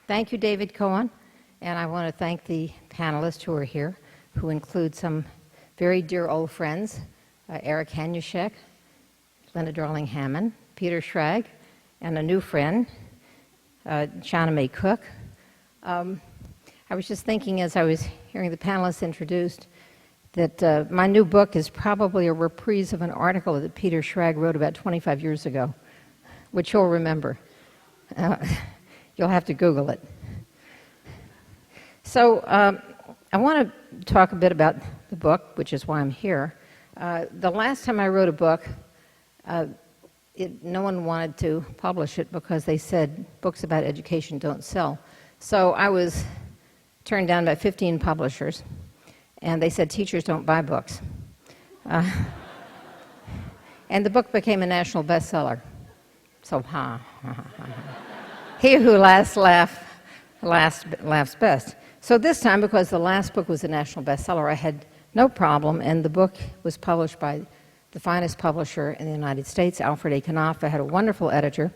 Thank you, David Cohen, and I want to thank the panelists who are here, who include some very dear old friends, Eric Hanushek, Linda Darling-Hammond, Peter Schrag, and a new friend, Shauna May Cook. I was just thinking as I was hearing the panelists introduced that my new book is probably a reprise of an article that Peter Schrag wrote about 25 years ago, which you'll remember. You'll have to Google it. So I want to talk a bit about the book, which is why I'm here. The last time I wrote a book, no one wanted to publish it because they said books about education don't sell. So I was turned down by 15 publishers, and they said teachers don't buy books. And the book became a national bestseller. So, he who laughs best. So this time, because the last book was a national bestseller, I had no problem, and the book was published by the finest publisher in the United States, Alfred A. Knopf. I had a wonderful editor,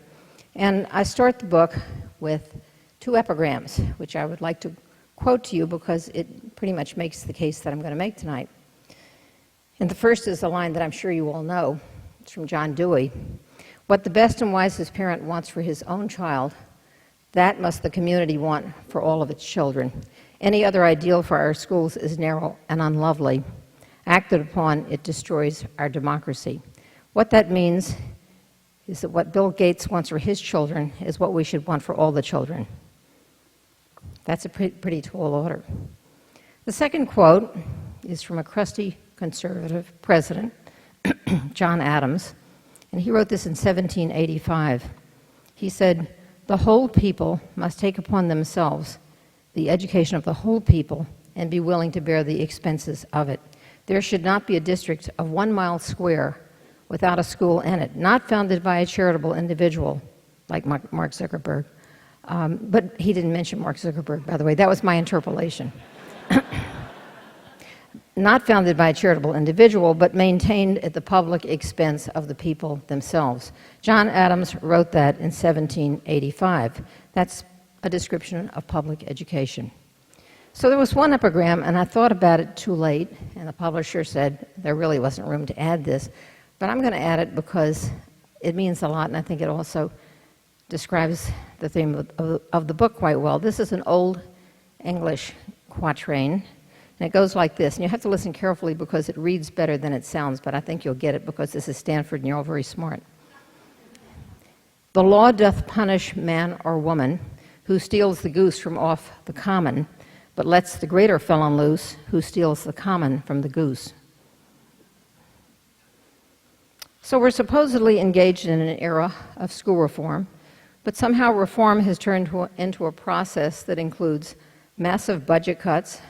and I start the book with 2 epigrams, which I would like to quote to you because it pretty much makes the case that I'm going to make tonight. And the first is a line that I'm sure you all know. It's from John Dewey. What the best and wisest parent wants for his own child, that must the community want for all of its children. Any other ideal for our schools is narrow and unlovely. Acted upon, it destroys our democracy. What that means is that what Bill Gates wants for his children is what we should want for all the children. That's a pretty tall order. The second quote is from a crusty conservative president, John Adams, and he wrote this in 1785. He said, "The whole people must take upon themselves the education of the whole people and be willing to bear the expenses of it. There should not be a district of 1 mile square without a school in it, not founded by a charitable individual like Mark Zuckerberg." But he didn't mention Mark Zuckerberg, by the way. That was my interpolation. Not founded by a charitable individual, but maintained at the public expense of the people themselves. John Adams wrote that in 1785. That's a description of public education. So there was one epigram, and I thought about it too late, and the publisher said there really wasn't room to add this, but I'm going to add it because it means a lot, and I think it also describes the theme of the book quite well. This is an old English quatrain, and it goes like this, and you have to listen carefully because it reads better than it sounds, but I think you'll get it because this is Stanford and you're all very smart. The law doth punish man or woman who steals the goose from off the common, but lets the greater felon loose who steals the common from the goose. So we're supposedly engaged in an era of school reform, but somehow reform has turned into a process that includes massive budget cuts,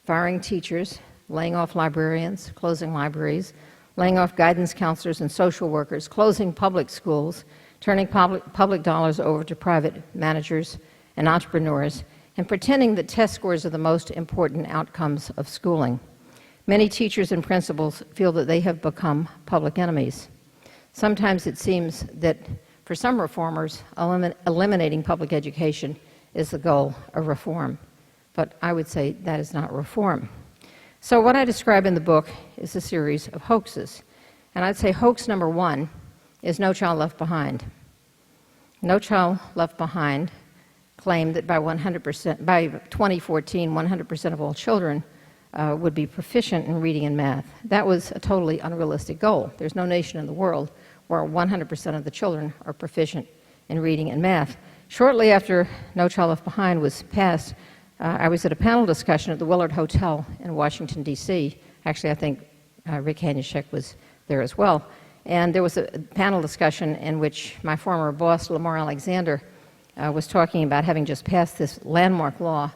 firing teachers, laying off librarians, closing libraries, laying off guidance counselors and social workers, closing public schools, turning public dollars over to private managers and entrepreneurs, and pretending that test scores are the most important outcomes of schooling. Many teachers and principals feel that they have become public enemies. Sometimes it seems that for some reformers, eliminating public education is the goal of reform. But I would say that is not reform. So what I describe in the book is a series of hoaxes. And I'd say hoax number 1 is No Child Left Behind. No Child Left Behind claimed that by 2014, 100% of all children would be proficient in reading and math. That was a totally unrealistic goal. There's no nation in the world where 100% of the children are proficient in reading and math. Shortly after No Child Left Behind was passed, I was at a panel discussion at the Willard Hotel in Washington, D.C. Actually, I think Rick Hanushek was there as well. And there was a panel discussion in which my former boss, Lamar Alexander, was talking about having just passed this landmark law.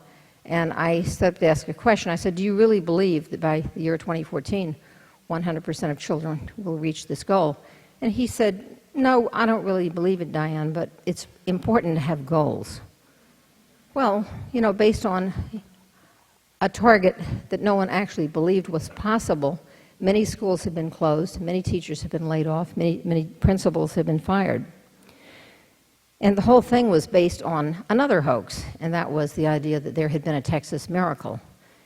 And I stepped to ask a question. I said, do you really believe that by the year 2014, 100% of children will reach this goal? And he said, no, I don't really believe it, Diane, but it's important to have goals. Well, you know, based on a target that no one actually believed was possible, many schools have been closed, many teachers have been laid off, many principals have been fired. And the whole thing was based on another hoax, and that was the idea that there had been a Texas miracle.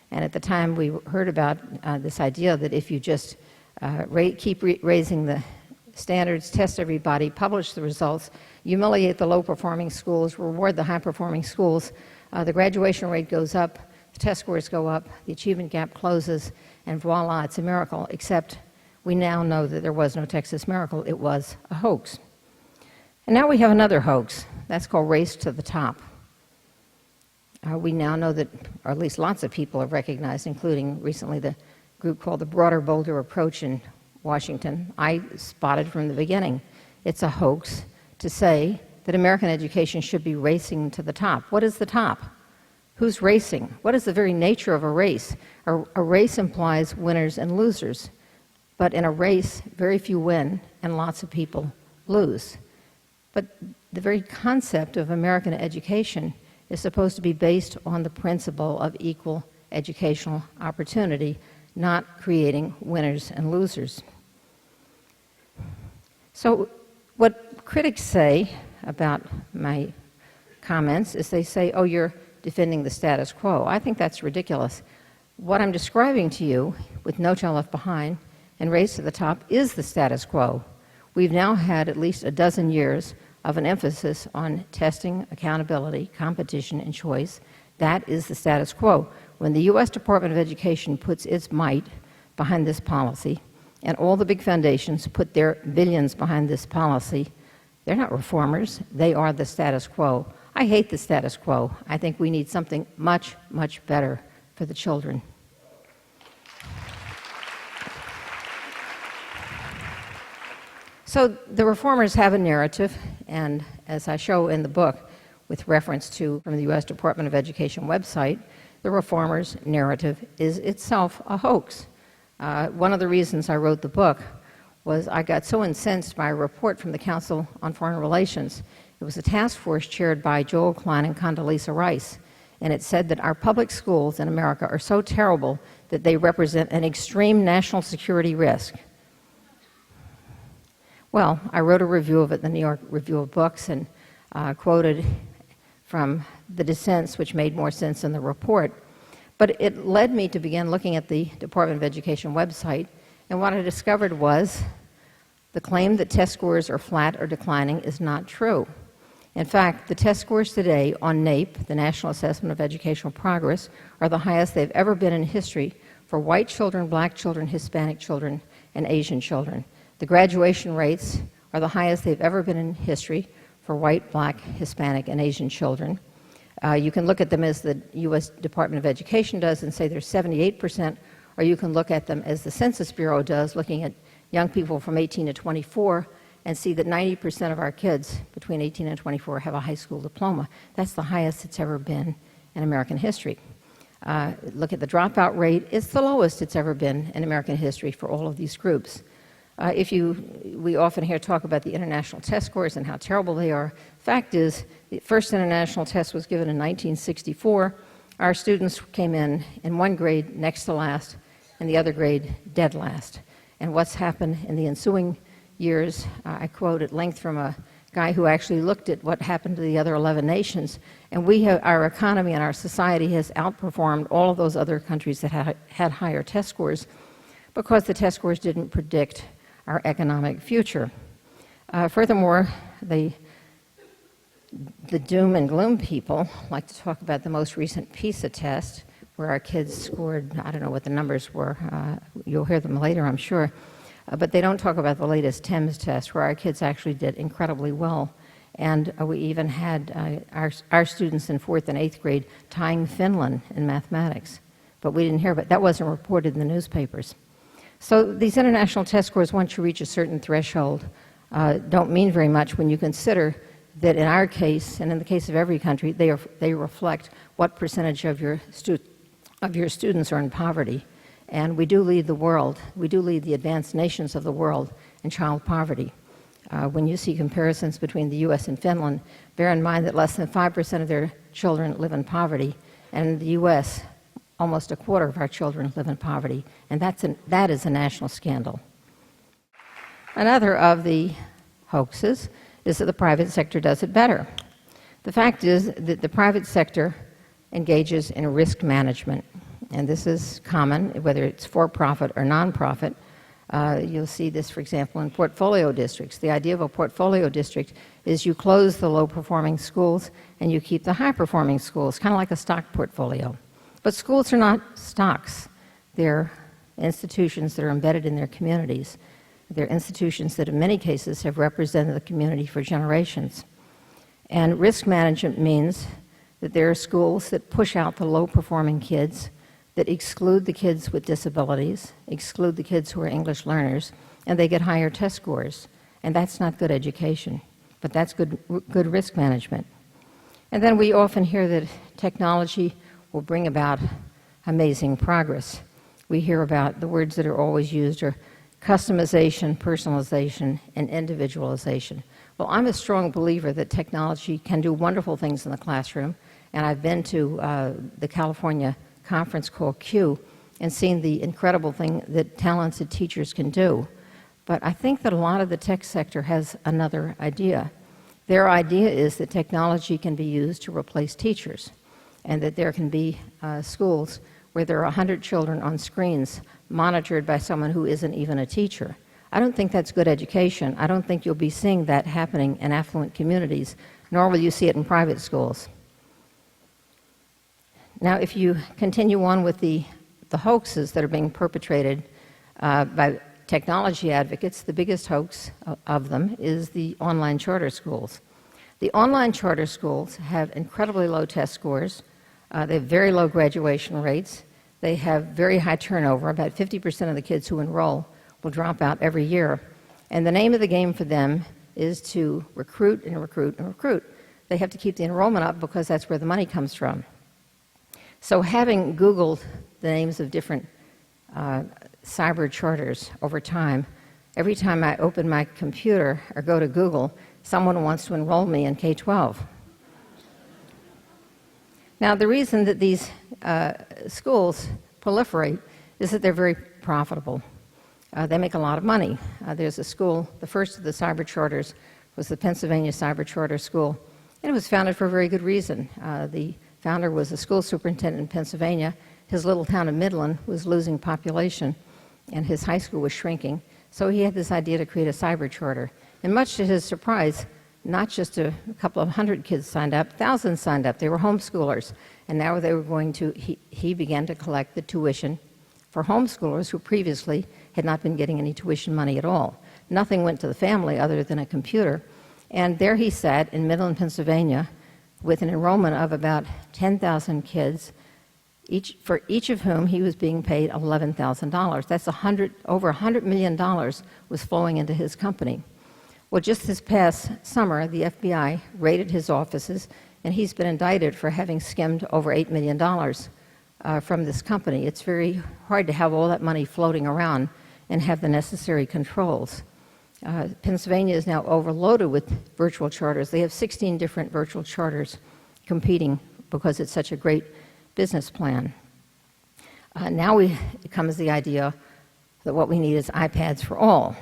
And at the time, we heard about this idea that if you just keep raising the standards, test everybody, publish the results, humiliate the low-performing schools, reward the high-performing schools, the graduation rate goes up, the test scores go up, the achievement gap closes, and voila, it's a miracle, except we now know that there was no Texas miracle. It was a hoax. And now we have another hoax. That's called Race to the Top. We now know that, or at least lots of people have recognized, including recently the group called the Broader, Bolder Approach in Washington. I spotted from the beginning it's a hoax to say that American education should be racing to the top. What is the top? Who's racing? What is the very nature of a race? A race implies winners and losers. But in a race, very few win and lots of people lose. But the very concept of American education is supposed to be based on the principle of equal educational opportunity, not creating winners and losers. So what critics say about my comments is they say, oh, you're defending the status quo. I think that's ridiculous. What I'm describing to you, with No Child Left Behind and Race to the Top, is the status quo. We've now had at least a dozen years of an emphasis on testing, accountability, competition, and choice. That is the status quo. When the U.S. Department of Education puts its might behind this policy, and all the big foundations put their billions behind this policy, they're not reformers. They are the status quo. I hate the status quo. I think we need something much, much better for the children. So the reformers have a narrative, and as I show in the book, with reference to from the U.S. Department of Education website, the reformers' narrative is itself a hoax. One of the reasons I wrote the book was I got so incensed by a report from the Council on Foreign Relations. It was a task force chaired by Joel Klein and Condoleezza Rice, and it said that our public schools in America are so terrible that they represent an extreme national security risk. Well, I wrote a review of it in the New York Review of Books and quoted from the dissents, which made more sense than the report. But it led me to begin looking at the Department of Education website, and what I discovered was the claim that test scores are flat or declining is not true. In fact, the test scores today on NAEP, the National Assessment of Educational Progress, are the highest they've ever been in history for white children, black children, Hispanic children, and Asian children. The graduation rates are the highest they've ever been in history for white, black, Hispanic, and Asian children. You can look at them as the U.S. Department of Education does and say they're 78%, or you can look at them as the Census Bureau does, looking at young people from 18 to 24, and see that 90% of our kids between 18 and 24 have a high school diploma. That's the highest it's ever been in American history. Look at the dropout rate. It's the lowest it's ever been in American history for all of these groups. We often hear talk about the international test scores and how terrible they are. Fact is, the first international test was given in 1964. Our students came in one grade next to last, and the other grade dead last. And what's happened in the ensuing years, I quote at length from a guy who actually looked at what happened to the other 11 nations, and our economy and our society has outperformed all of those other countries that had higher test scores because the test scores didn't predict our economic future. Furthermore, the doom and gloom people like to talk about the most recent PISA test, where our kids scored, I don't know what the numbers were, you'll hear them later, I'm sure, but they don't talk about the latest TEMS test, where our kids actually did incredibly well. And we even had our students in 4th and 8th grade tying Finland in mathematics, but we didn't hear about it. That wasn't reported in the newspapers. So these international test scores, once you reach a certain threshold, don't mean very much when you consider that in our case, and in the case of every country, they reflect what percentage of your students are in poverty. And we do lead the world. We do lead the advanced nations of the world in child poverty. When you see comparisons between the U.S. and Finland, bear in mind that less than 5% of their children live in poverty, and in the U.S., almost a quarter of our children live in poverty, and that is a national scandal. Another of the hoaxes is that the private sector does it better. The fact is that the private sector engages in risk management, and this is common, whether it's for-profit or non-profit. You'll see this, for example, in portfolio districts. The idea of a portfolio district is you close the low-performing schools and you keep the high-performing schools, kind of like a stock portfolio. But schools are not stocks. They're institutions that are embedded in their communities. They're institutions that in many cases have represented the community for generations. And risk management means that there are schools that push out the low-performing kids, that exclude the kids with disabilities, exclude the kids who are English learners, and they get higher test scores. And that's not good education, but that's good risk management. And then we often hear that technology will bring about amazing progress. We hear about the words that are always used are customization, personalization, and individualization. Well, I'm a strong believer that technology can do wonderful things in the classroom, and I've been to the California conference called Q and seen the incredible thing that talented teachers can do. But I think that a lot of the tech sector has another idea. Their idea is that technology can be used to replace teachers, and that there can be schools where there are 100 children on screens monitored by someone who isn't even a teacher. I don't think that's good education. I don't think you'll be seeing that happening in affluent communities, nor will you see it in private schools. Now, if you continue on with the hoaxes that are being perpetrated by technology advocates, the biggest hoax of them is the online charter schools. The online charter schools have incredibly low test scores. They have very low graduation rates. They have very high turnover. About 50% of the kids who enroll will drop out every year. And the name of the game for them is to recruit and recruit and recruit. They have to keep the enrollment up because that's where the money comes from. So having Googled the names of different cyber charters over time, every time I open my computer or go to Google, someone wants to enroll me in K-12. Now, the reason that these schools proliferate is that they're very profitable. They make a lot of money. There's a school, the first of the cyber charters was the Pennsylvania Cyber Charter School, and it was founded for a very good reason. The founder was a school superintendent in Pennsylvania. His little town of Midland was losing population, and his high school was shrinking. So he had this idea to create a cyber charter. And much to his surprise, not just a couple of hundred kids signed up, thousands signed up. They were homeschoolers. And now they were going to, he began to collect the tuition for homeschoolers who previously had not been getting any tuition money at all. Nothing went to the family other than a computer. And there he sat in Midland, Pennsylvania, with an enrollment of about 10,000 kids, for each of whom he was being paid $11,000. That's over $100 million was flowing into his company. Well, just this past summer, the FBI raided his offices, and he's been indicted for having skimmed over $8 million from this company. It's very hard to have all that money floating around and have the necessary controls. Pennsylvania is now overloaded with virtual charters. They have 16 different virtual charters competing because it's such a great business plan. Now comes the idea that what we need is iPads for all.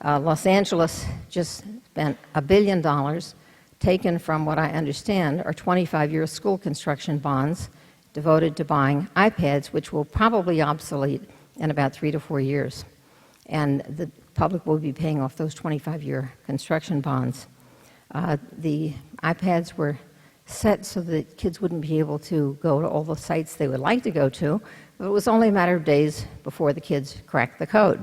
Los Angeles just spent $1 billion taken from what I understand are 25-year school construction bonds devoted to buying iPads, which will probably be obsolete in about 3 to 4 years. And the public will be paying off those 25-year construction bonds. The iPads were set so that kids wouldn't be able to go to all the sites they would like to go to, but it was only a matter of days before the kids cracked the code.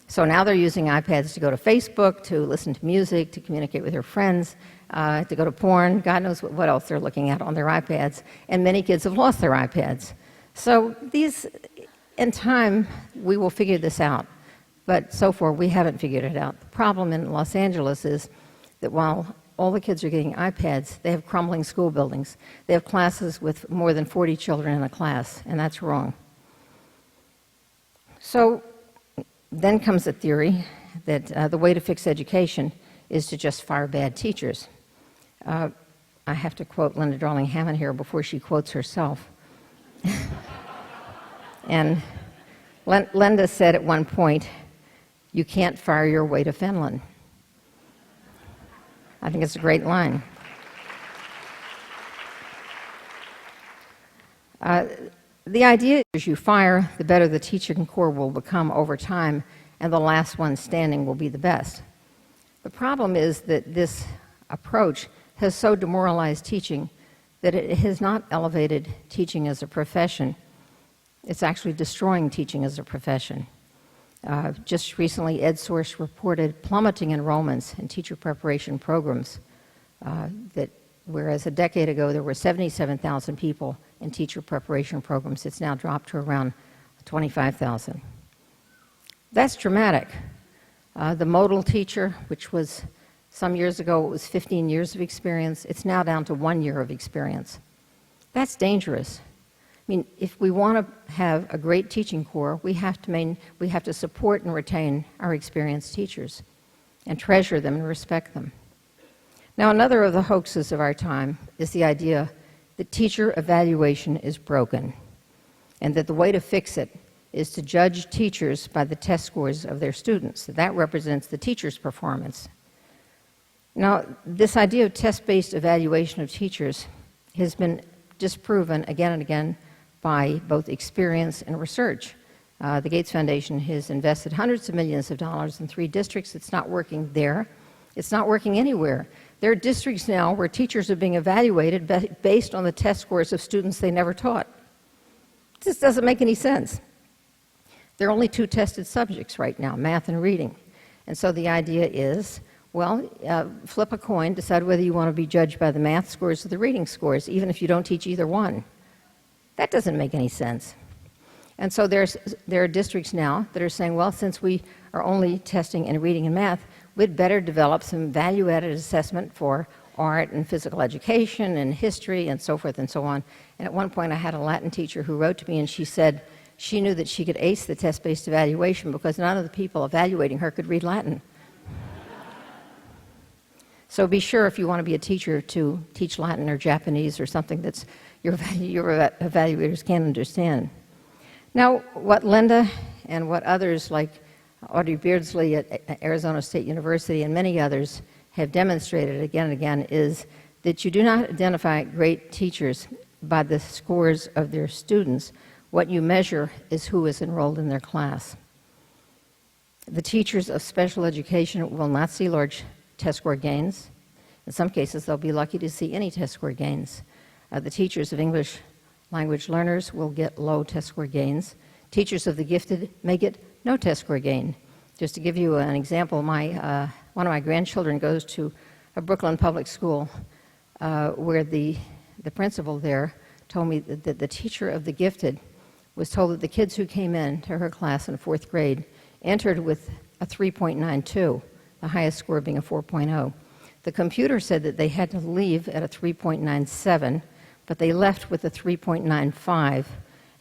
So now they're using iPads to go to Facebook, to listen to music, to communicate with their friends, to go to porn. God knows what else they're looking at on their iPads. And many kids have lost their iPads. So in time, we will figure this out. But so far, we haven't figured it out. The problem in Los Angeles is that while all the kids are getting iPads, they have crumbling school buildings. They have classes with more than 40 children in a class, and that's wrong. So then comes the theory that the way to fix education is to just fire bad teachers. I have to quote Linda Darling-Hammond here before she quotes herself. And Linda said at one point, "You can't fire your way to Finland." I think it's a great line. The idea is you fire, the better the teaching corps will become over time, and the last one standing will be the best. The problem is that this approach has so demoralized teaching that it has not elevated teaching as a profession. It's actually destroying teaching as a profession. Just recently, EdSource reported plummeting enrollments in teacher preparation programs, that whereas a decade ago there were 77,000 people in teacher preparation programs, it's now dropped to around 25,000. That's dramatic. The modal teacher, which was some years ago, it was 15 years of experience, it's now down to 1 year of experience. That's dangerous. I mean, if we want to have a great teaching corps, we have to support and retain our experienced teachers and treasure them and respect them. Now, another of the hoaxes of our time is the idea that teacher evaluation is broken and that the way to fix it is to judge teachers by the test scores of their students. That represents the teacher's performance. Now, this idea of test-based evaluation of teachers has been disproven again and again by both experience and research. The Gates Foundation has invested hundreds of millions of dollars in 3 districts. It's not working there. It's not working anywhere. There are districts now where teachers are being evaluated based on the test scores of students they never taught. This doesn't make any sense. There are only 2 tested subjects right now, math and reading. And so the idea is, well, flip a coin, decide whether you want to be judged by the math scores or the reading scores, even if you don't teach either one. That doesn't make any sense. And so there are districts now that are saying, well, since we are only testing in reading and math, we'd better develop some value-added assessment for art and physical education and history and so forth and so on. And at one point I had a Latin teacher who wrote to me and she said she knew that she could ace the test-based evaluation because none of the people evaluating her could read Latin. So be sure, if you want to be a teacher, to teach Latin or Japanese or something that's your evaluators can't understand. Now, what Linda and what others like Audrey Beardsley at Arizona State University and many others have demonstrated again and again is that you do not identify great teachers by the scores of their students. What you measure is who is enrolled in their class. The teachers of special education will not see large test score gains. In some cases, they'll be lucky to see any test score gains. The teachers of English language learners will get low test score gains. Teachers of the gifted may get no test score gain. Just to give you an example, one of my grandchildren goes to a Brooklyn public school where the principal there told me that the teacher of the gifted was told that the kids who came in to her class in 4th grade entered with a 3.92, the highest score being a 4.0. The computer said that they had to leave at a 3.97, but they left with a 3.95.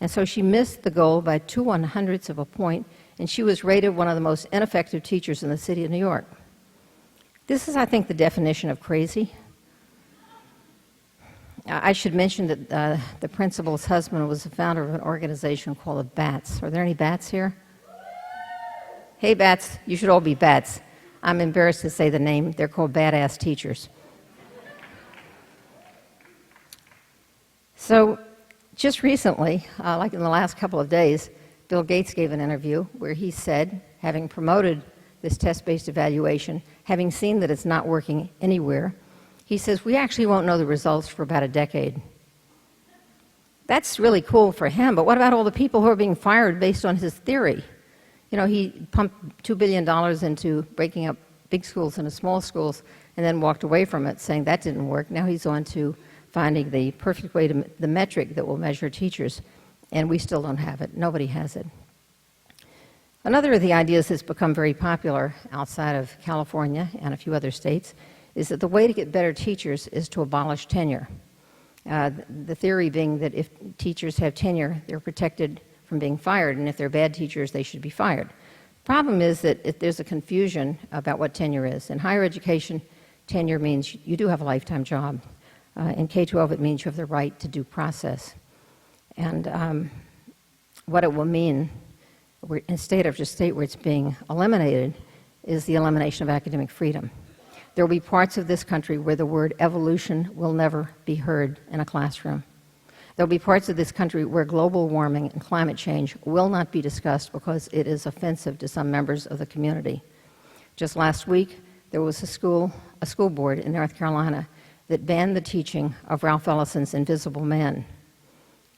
And so she missed the goal by 2/100ths of a point, and she was rated one of the most ineffective teachers in the city of New York. This is, I think, the definition of crazy. I should mention that the principal's husband was the founder of an organization called the Bats. Are there any Bats here? Hey, Bats, you should all be Bats. I'm embarrassed to say the name. They're called badass teachers. So just recently, like in the last couple of days, Bill Gates gave an interview where he said, having promoted this test-based evaluation, having seen that it's not working anywhere, he says, we actually won't know the results for about a decade. That's really cool for him, but what about all the people who are being fired based on his theory? You know, he pumped $2 billion into breaking up big schools into small schools and then walked away from it saying that didn't work. Now he's on to finding the perfect way to, the metric that will measure teachers, and we still don't have it. Nobody has it. Another of the ideas that's become very popular outside of California and a few other states is that the way to get better teachers is to abolish tenure. The theory being that if teachers have tenure, they're protected from being fired, and if they're bad teachers, they should be fired. Problem is that there's a confusion about what tenure is. In higher education, tenure means you do have a lifetime job. In K-12, it means you have the right to due process. And what it will mean, in state after state where it's being eliminated, is the elimination of academic freedom. there will be parts of this country where the word evolution will never be heard in a classroom. There will be parts of this country where global warming and climate change will not be discussed because it is offensive to some members of the community. Just last week, there was a school board in North Carolina that banned the teaching of Ralph Ellison's Invisible Man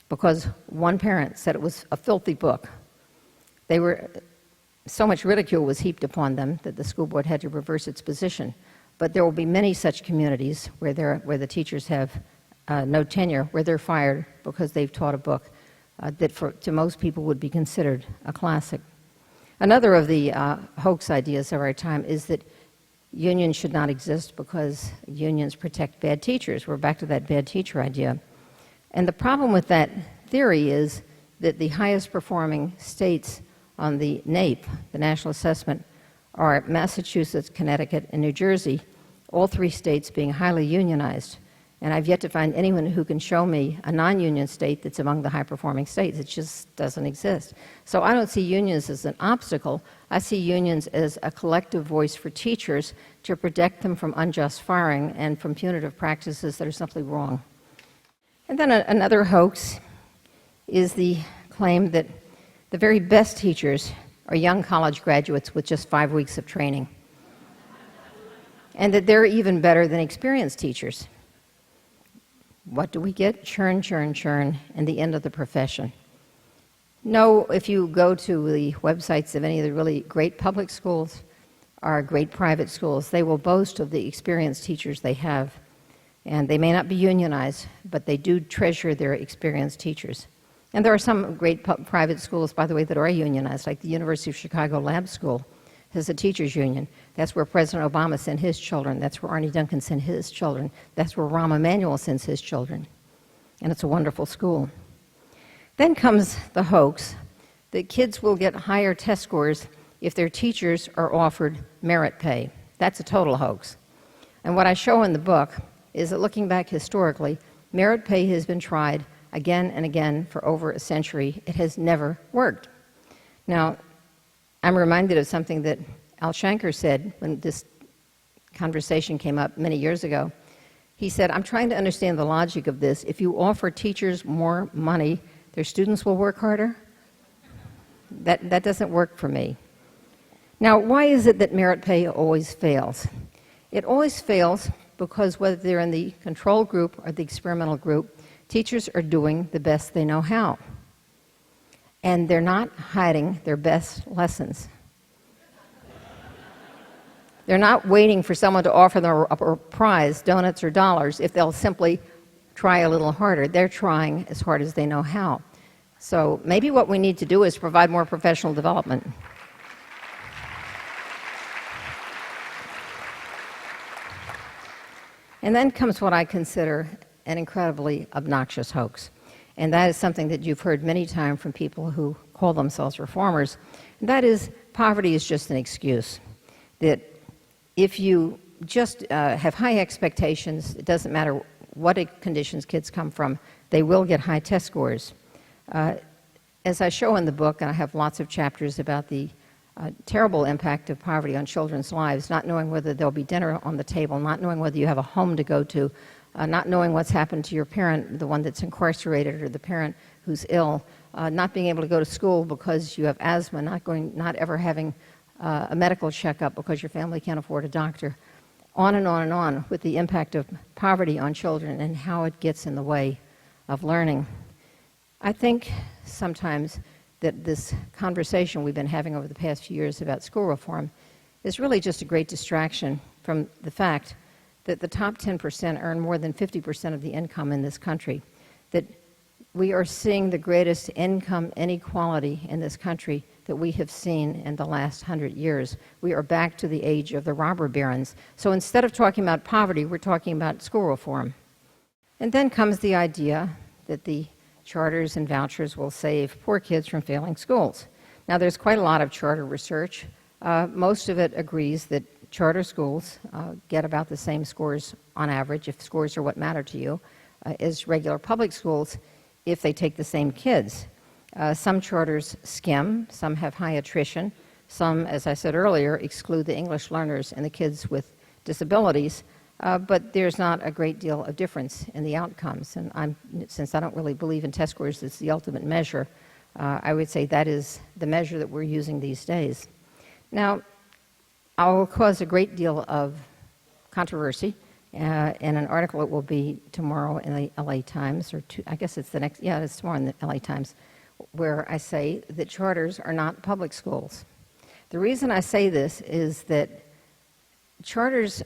because one parent said it was a filthy book. So much ridicule was heaped upon them that the school board had to reverse its position. But there will be many such communities where the teachers have no tenure, where they're fired because they've taught a book that to most people would be considered a classic. Another of the hoax ideas of our time is that unions should not exist because unions protect bad teachers. We're back to that bad teacher idea. And the problem with that theory is that the highest performing states on the NAEP, the National Assessment, are Massachusetts, Connecticut, and New Jersey, all three states being highly unionized. And I've yet to find anyone who can show me a non-union state that's among the high-performing states. It just doesn't exist. So I don't see unions as an obstacle. I see unions as a collective voice for teachers to protect them from unjust firing and from punitive practices that are simply wrong. And then another hoax is the claim that the very best teachers are young college graduates with just 5 weeks of training, and that they're even better than experienced teachers. What do we get? Churn, churn, churn, and the end of the profession. No, if you go to the websites of any of the really great public schools or great private schools, they will boast of the experienced teachers they have. And they may not be unionized, but they do treasure their experienced teachers. And there are some great private schools, by the way, that are unionized, like the University of Chicago Lab School has a teachers union. That's where President Obama sent his children. That's where Arnie Duncan sent his children. That's where Rahm Emanuel sends his children. And it's a wonderful school. Then comes the hoax that kids will get higher test scores if their teachers are offered merit pay. That's a total hoax. And what I show in the book is that looking back historically, merit pay has been tried again and again for over a century. It has never worked. Now, I'm reminded of something that Al Shanker said when this conversation came up many years ago. He said, I'm trying to understand the logic of this. If you offer teachers more money, their students will work harder? That doesn't work for me. Now, why is it that merit pay always fails? It always fails because whether they're in the control group or the experimental group, teachers are doing the best they know how. And they're not hiding their best lessons. They're not waiting for someone to offer them a prize, donuts or dollars, if they'll simply try a little harder. They're trying as hard as they know how. So maybe what we need to do is provide more professional development. And then comes what I consider an incredibly obnoxious hoax. And that is something that you've heard many times from people who call themselves reformers. And that is, poverty is just an excuse. That if you just have high expectations, it doesn't matter what conditions kids come from, they will get high test scores. As I show in the book, and I have lots of chapters about the terrible impact of poverty on children's lives, not knowing whether there'll be dinner on the table, not knowing whether you have a home to go to, not knowing what's happened to your parent, the one that's incarcerated, or the parent who's ill, not being able to go to school because you have asthma, not ever having a medical checkup because your family can't afford a doctor, on and on and on with the impact of poverty on children and how it gets in the way of learning. I think sometimes that this conversation we've been having over the past few years about school reform is really just a great distraction from the fact that the top 10% earn more than 50% of the income in this country, that we are seeing the greatest income inequality in this country that we have seen in the last 100 years. We are back to the age of the robber barons. So instead of talking about poverty, we're talking about school reform. And then comes the idea that the charters and vouchers will save poor kids from failing schools. Now, there's quite a lot of charter research. Most of it agrees that charter schools get about the same scores on average, if scores are what matter to you, as regular public schools if they take the same kids. Some charters skim, some have high attrition, some, as I said earlier, exclude the English learners and the kids with disabilities, but there's not a great deal of difference in the outcomes. And since I don't really believe in test scores as the ultimate measure, I would say that is the measure that we're using these days. Now, I will cause a great deal of controversy in an article that will be tomorrow in the LA Times, I guess it's it's tomorrow in the LA Times, where I say that charters are not public schools. The reason I say this is that charters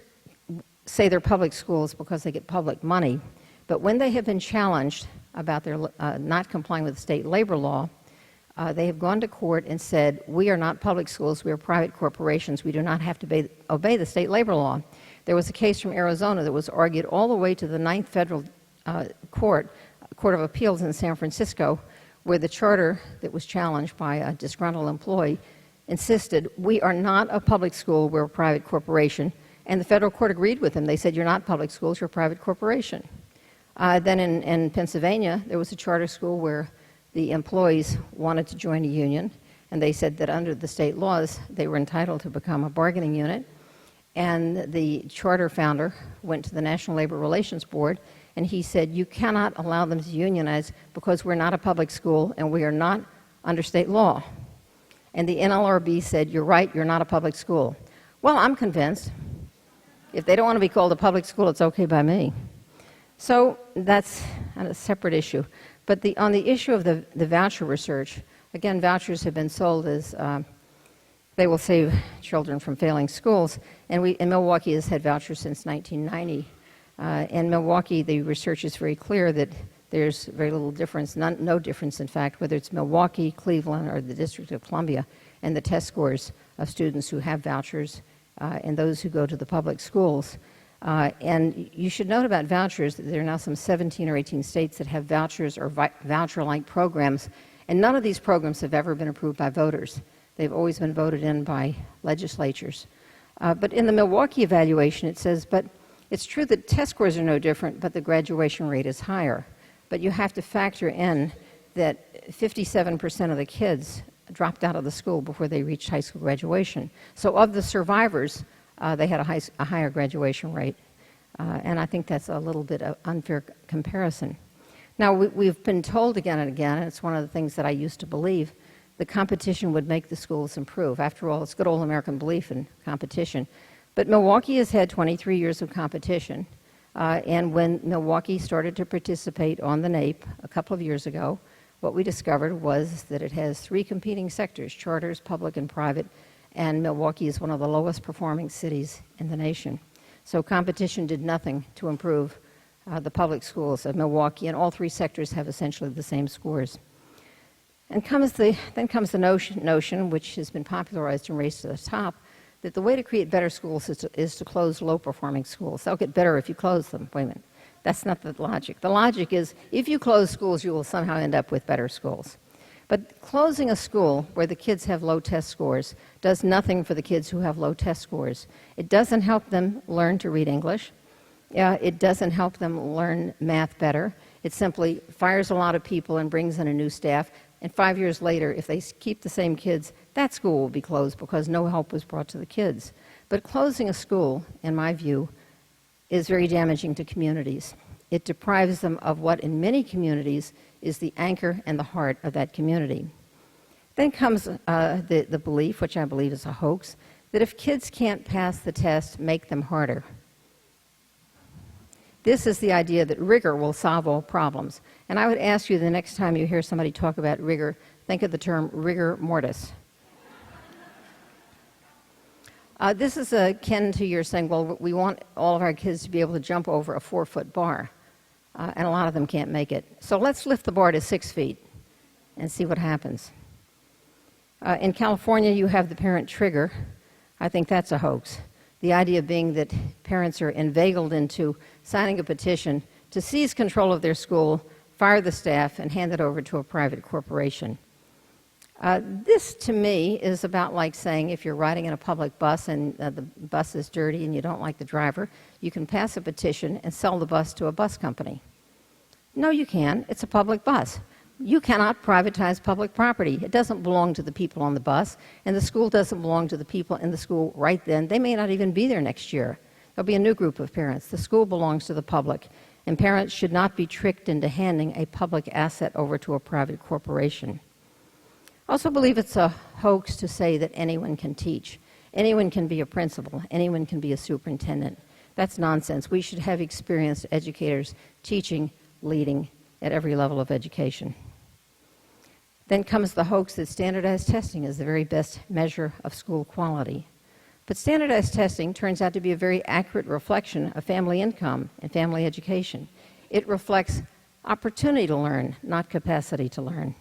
say they're public schools because they get public money, but when they have been challenged about their not complying with state labor law, they have gone to court and said, we are not public schools, we are private corporations, we do not have to obey the state labor law. There was a case from Arizona that was argued all the way to the Ninth Federal Court of Appeals in San Francisco, where the charter that was challenged by a disgruntled employee insisted, we are not a public school, we're a private corporation. And the federal court agreed with them. They said, you're not public schools, you're a private corporation. Then in Pennsylvania, there was a charter school where the employees wanted to join a union, and they said that under the state laws, they were entitled to become a bargaining unit. And the charter founder went to the National Labor Relations Board, and he said, you cannot allow them to unionize because we're not a public school and we are not under state law. And the NLRB said, you're right, you're not a public school. Well, I'm convinced. If they don't want to be called a public school, it's okay by me. So that's a separate issue. But on the issue of the voucher research, again, vouchers have been sold as they will save children from failing schools. And Milwaukee has had vouchers since 1990. In Milwaukee, the research is very clear that there's very little difference, no difference, in fact, whether it's Milwaukee, Cleveland, or the District of Columbia, and the test scores of students who have vouchers and those who go to the public schools. And you should note about vouchers that there are now some 17 or 18 states that have vouchers or voucher-like programs, and none of these programs have ever been approved by voters. They've always been voted in by legislatures. But in the Milwaukee evaluation, it says, but it's true that test scores are no different, but the graduation rate is higher. But you have to factor in that 57% of the kids dropped out of the school before they reached high school graduation. So of the survivors, they had a higher graduation rate. And I think that's a little bit of unfair comparison. Now, we've been told again and again, and it's one of the things that I used to believe, the competition would make the schools improve. After all, it's good old American belief in competition. But Milwaukee has had 23 years of competition. And when Milwaukee started to participate on the NAEP a couple of years ago, what we discovered was that it has 3 competing sectors, charters, public, and private, and Milwaukee is one of the lowest performing cities in the nation. So competition did nothing to improve the public schools of Milwaukee, and all 3 sectors have essentially the same scores. And then comes the notion, which has been popularized and raised to the top, that the way to create better schools is to close low-performing schools. They'll get better if you close them. Wait a minute. That's not the logic. The logic is if you close schools, you will somehow end up with better schools. But closing a school where the kids have low test scores does nothing for the kids who have low test scores. It doesn't help them learn to read English. It doesn't help them learn math better. It simply fires a lot of people and brings in a new staff. And 5 years later, if they keep the same kids, that school will be closed because no help was brought to the kids. But closing a school, in my view, is very damaging to communities. It deprives them of what in many communities is the anchor and the heart of that community. Then comes the belief, which I believe is a hoax, that if kids can't pass the test, make them harder. This is the idea that rigor will solve all problems. And I would ask you the next time you hear somebody talk about rigor, think of the term rigor mortis. This is akin to your saying, well, we want all of our kids to be able to jump over a 4-foot bar, and a lot of them can't make it. So let's lift the bar to 6 feet and see what happens. In California, you have the parent trigger. I think that's a hoax. The idea being that parents are inveigled into signing a petition to seize control of their school, fire the staff, and hand it over to a private corporation. This, to me, is about like saying if you're riding in a public bus and the bus is dirty and you don't like the driver, you can pass a petition and sell the bus to a bus company. No, you can't. It's a public bus. You cannot privatize public property. It doesn't belong to the people on the bus, and the school doesn't belong to the people in the school right then. They may not even be there next year. There'll be a new group of parents. The school belongs to the public, and parents should not be tricked into handing a public asset over to a private corporation. I also believe it's a hoax to say that anyone can teach. Anyone can be a principal. Anyone can be a superintendent. That's nonsense. We should have experienced educators teaching, leading at every level of education. Then comes the hoax that standardized testing is the very best measure of school quality. But standardized testing turns out to be a very accurate reflection of family income and family education. It reflects opportunity to learn, not capacity to learn.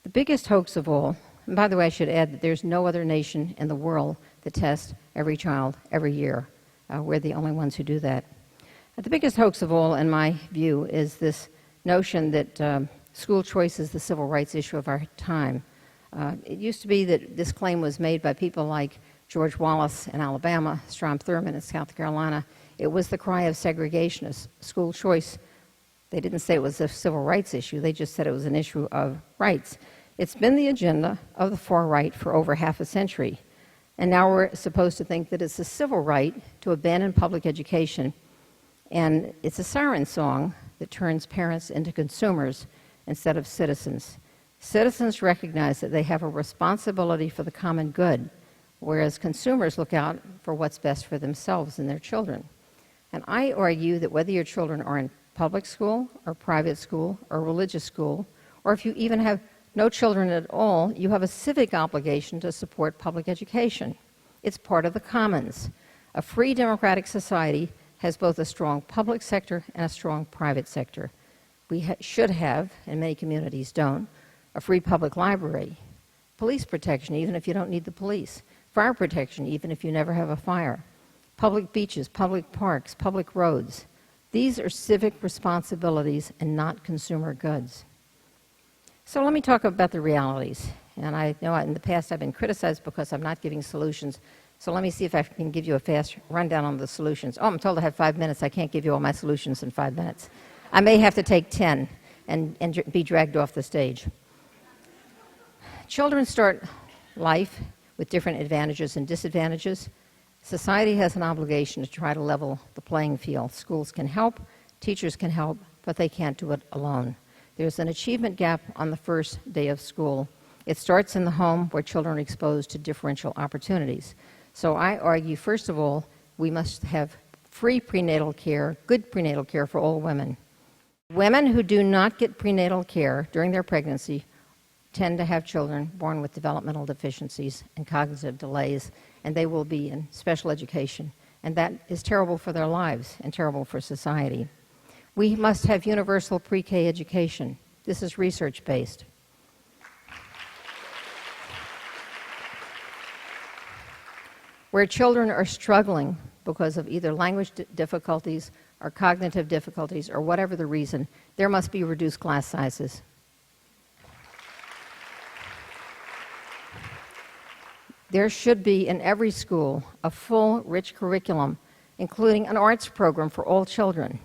The biggest hoax of all, and by the way, I should add that there's no other nation in the world that tests every child every year. We're the only ones who do that. The biggest hoax of all, in my view, is this notion that school choice is the civil rights issue of our time. It used to be that this claim was made by people like George Wallace in Alabama, Strom Thurmond in South Carolina. It was the cry of segregationists. School choice, they didn't say it was a civil rights issue, they just said it was an issue of rights. It's been the agenda of the far right for over half a century. And now we're supposed to think that it's a civil right to abandon public education. And it's a siren song that turns parents into consumers instead of citizens. Citizens recognize that they have a responsibility for the common good, whereas consumers look out for what's best for themselves and their children. And I argue that whether your children are in public school or private school or religious school, or if you even have no children at all, you have a civic obligation to support public education. It's part of the commons. A free democratic society has both a strong public sector and a strong private sector. We should have, and many communities don't, a free public library, police protection even if you don't need the police, fire protection even if you never have a fire, public beaches, public parks, public roads. These are civic responsibilities and not consumer goods. So let me talk about the realities. And I know in the past I've been criticized because I'm not giving solutions. So let me see if I can give you a fast rundown on the solutions. Oh, I'm told I have 5 minutes. I can't give you all my solutions in 5 minutes. I may have to take 10 and be dragged off the stage. Children start life with different advantages and disadvantages. Society has an obligation to try to level the playing field. Schools can help, teachers can help, but they can't do it alone. There's an achievement gap on the first day of school. It starts in the home where children are exposed to differential opportunities. So I argue, first of all, we must have free prenatal care, good prenatal care for all women. Women who do not get prenatal care during their pregnancy tend to have children born with developmental deficiencies and cognitive delays, and they will be in special education. And that is terrible for their lives and terrible for society. We must have universal pre-K education. This is research-based. Where children are struggling because of either language difficulties or cognitive difficulties or whatever the reason, there must be reduced class sizes. There should be in every school a full, rich curriculum, including an arts program for all children,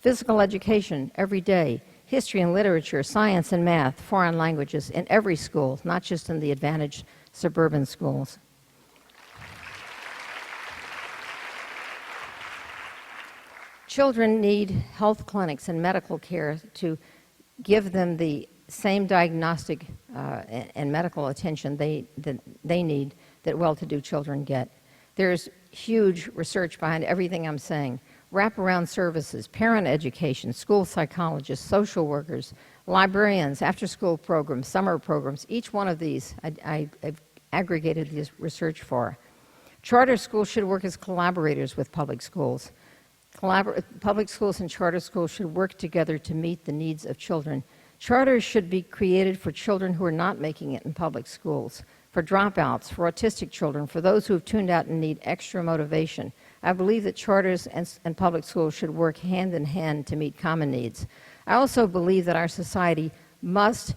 physical education every day, history and literature, science and math, foreign languages in every school, not just in the advantaged suburban schools. Children need health clinics and medical care to give them the same diagnostic and medical attention that they need that well-to-do children get. There's huge research behind everything I'm saying. Wraparound services, parent education, school psychologists, social workers, librarians, after-school programs, summer programs, each one of these I've aggregated this research for. Charter schools should work as collaborators with public schools. Public schools and charter schools should work together to meet the needs of children. Charters should be created for children who are not making it in public schools, for dropouts, for autistic children, for those who have tuned out and need extra motivation. I believe that charters and public schools should work hand in hand to meet common needs. I also believe that our society must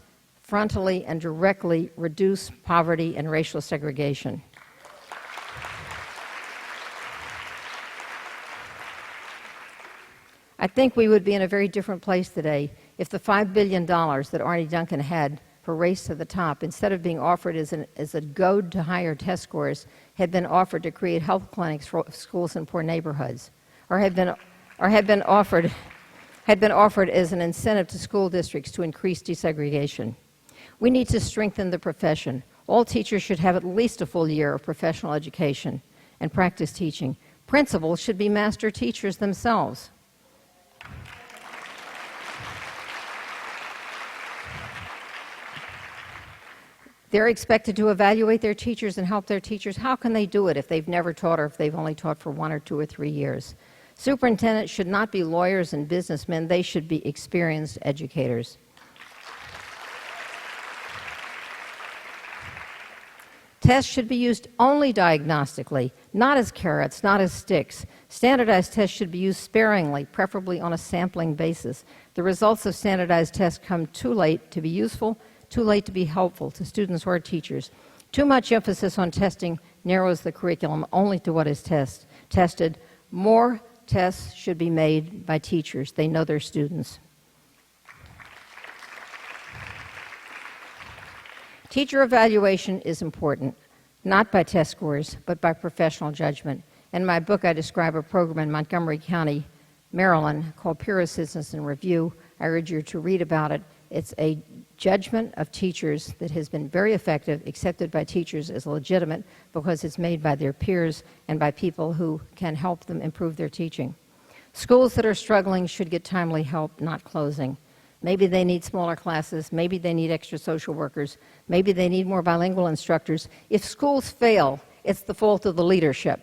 frontally and directly reduce poverty and racial segregation. I think we would be in a very different place today if the $5 billion that Arne Duncan had for Race to the Top, instead of being offered as a goad to higher test scores, had been offered to create health clinics for schools in poor neighborhoods, or had been offered as an incentive to school districts to increase desegregation. We need to strengthen the profession. All teachers should have at least a full year of professional education and practice teaching. Principals should be master teachers themselves. They're expected to evaluate their teachers and help their teachers. How can they do it if they've never taught or if they've only taught for 1 or 2 or 3 years? Superintendents should not be lawyers and businessmen. They should be experienced educators. Tests should be used only diagnostically, not as carrots, not as sticks. Standardized tests should be used sparingly, preferably on a sampling basis. The results of standardized tests come too late to be useful, too late to be helpful to students or teachers. Too much emphasis on testing narrows the curriculum only to what is tested. More tests should be made by teachers. They know their students. Teacher evaluation is important, not by test scores, but by professional judgment. In my book, I describe a program in Montgomery County, Maryland, called Peer Assistance and Review. I urge you to read about it. It's a judgment of teachers that has been very effective, accepted by teachers as legitimate because it's made by their peers and by people who can help them improve their teaching. Schools that are struggling should get timely help, not closing. Maybe they need smaller classes. Maybe they need extra social workers. Maybe they need more bilingual instructors. If schools fail, it's the fault of the leadership.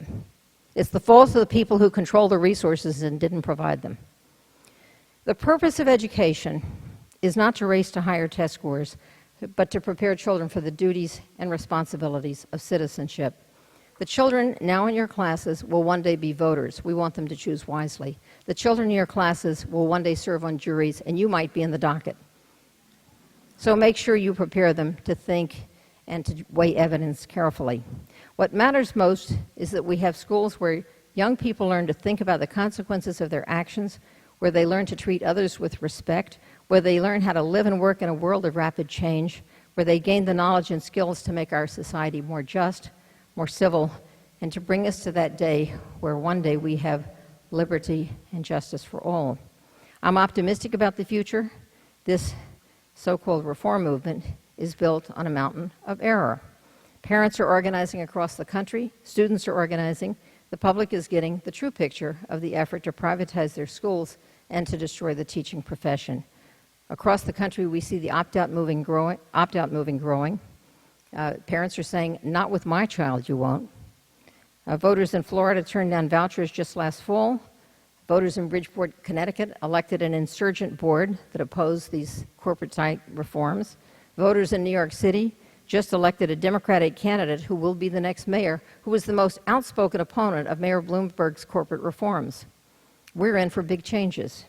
It's the fault of the people who control the resources and didn't provide them. The purpose of education is not to race to higher test scores, but to prepare children for the duties and responsibilities of citizenship. The children now in your classes will one day be voters. We want them to choose wisely. The children in your classes will one day serve on juries, and you might be in the docket. So make sure you prepare them to think and to weigh evidence carefully. What matters most is that we have schools where young people learn to think about the consequences of their actions, where they learn to treat others with respect, where they learn how to live and work in a world of rapid change, where they gain the knowledge and skills to make our society more just, more civil, and to bring us to that day where one day we have liberty and justice for all. I'm optimistic about the future. This so-called reform movement is built on a mountain of error. Parents are organizing across the country. Students are organizing. The public is getting the true picture of the effort to privatize their schools and to destroy the teaching profession. Across the country, we see the opt-out movement growing. Parents are saying, not with my child, you won't. Voters in Florida turned down vouchers just last fall. Voters in Bridgeport, Connecticut elected an insurgent board that opposed these corporate-type reforms. Voters in New York City just elected a Democratic candidate who will be the next mayor, who was the most outspoken opponent of Mayor Bloomberg's corporate reforms. We're in for big changes.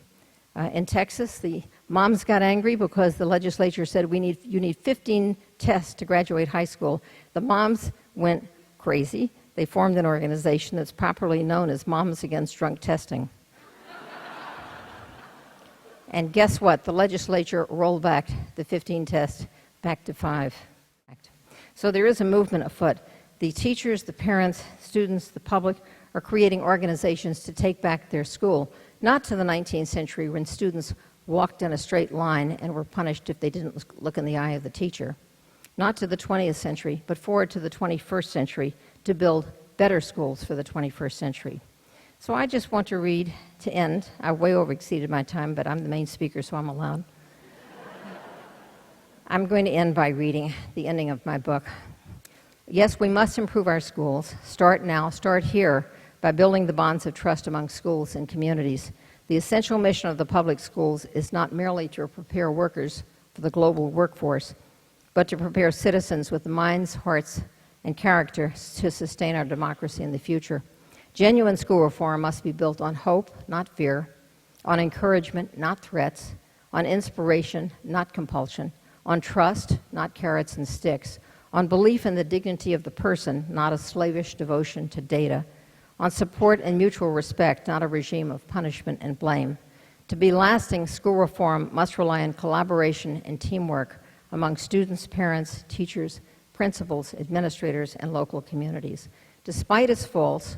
In Texas, the moms got angry because the legislature said you need 15 tests to graduate high school. The moms went crazy. They formed an organization that's popularly known as Moms Against Drunk Testing. And guess what? The legislature rolled back the 15 tests back to 5. So there is a movement afoot. The teachers, the parents, students, the public are creating organizations to take back their school, not to the 19th century when students walked in a straight line and were punished if they didn't look in the eye of the teacher, not to the 20th century, but forward to the 21st century to build better schools for the 21st century. So I just want to read to end. I way over exceeded my time, but I'm the main speaker, so I'm allowed. I'm going to end by reading the ending of my book. Yes, we must improve our schools. Start now, start here, by building the bonds of trust among schools and communities. The essential mission of the public schools is not merely to prepare workers for the global workforce, but to prepare citizens with the minds, hearts, and character to sustain our democracy in the future. Genuine school reform must be built on hope, not fear, on encouragement, not threats, on inspiration, not compulsion, on trust, not carrots and sticks, on belief in the dignity of the person, not a slavish devotion to data, on support and mutual respect, not a regime of punishment and blame. To be lasting, school reform must rely on collaboration and teamwork, among students, parents, teachers, principals, administrators, and local communities. Despite its faults,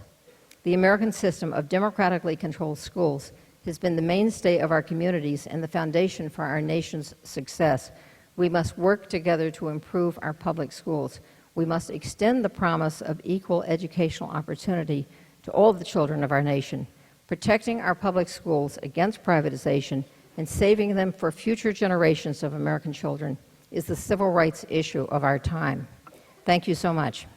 the American system of democratically controlled schools has been the mainstay of our communities and the foundation for our nation's success. We must work together to improve our public schools. We must extend the promise of equal educational opportunity to all the children of our nation. Protecting our public schools against privatization and saving them for future generations of American children is the civil rights issue of our time. Thank you so much.